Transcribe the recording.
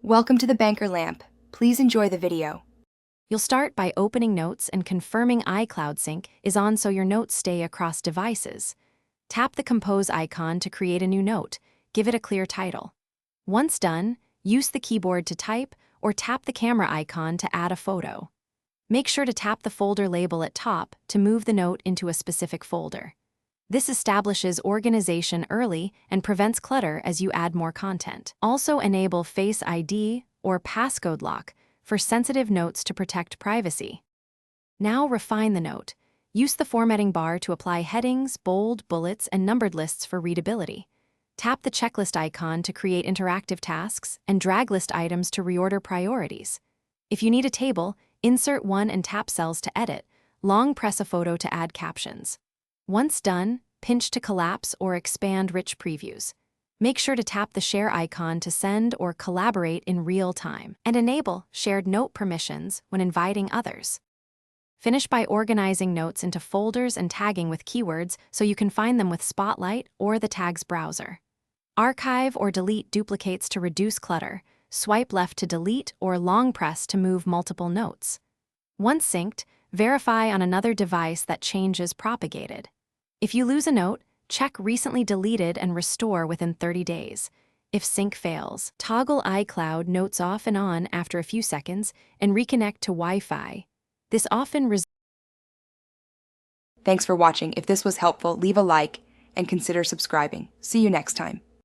Welcome to the Banker Lamp. Please enjoy the video. You'll start by opening Notes and confirming iCloud Sync is on so your notes stay across devices. Tap the Compose icon to create a new note. Give it a clear title. Once done, use the keyboard to type or tap the camera icon to add a photo. Make sure to tap the folder label at top to move the note into a specific folder. This establishes organization early and prevents clutter as you add more content. Also enable Face ID or passcode lock for sensitive notes to protect privacy. Now refine the note. Use the formatting bar to apply headings, bold, bullets, and numbered lists for readability. Tap the checklist icon to create interactive tasks and drag list items to reorder priorities. If you need a table, insert one and tap cells to edit. Long press a photo to add captions. Once done, pinch to collapse or expand rich previews. Make sure to tap the share icon to send or collaborate in real time, and enable shared note permissions when inviting others. Finish by organizing notes into folders and tagging with keywords so you can find them with Spotlight or the Tags browser. Archive or delete duplicates to reduce clutter. Swipe left to delete or long press to move multiple notes. Once synced, verify on another device that change is propagated. If you lose a note, check Recently Deleted and restore within 30 days. If sync fails, toggle iCloud Notes off and on after a few seconds and reconnect to Wi-Fi. This often Thanks for watching. If this was helpful, leave a like and consider subscribing. See you next time.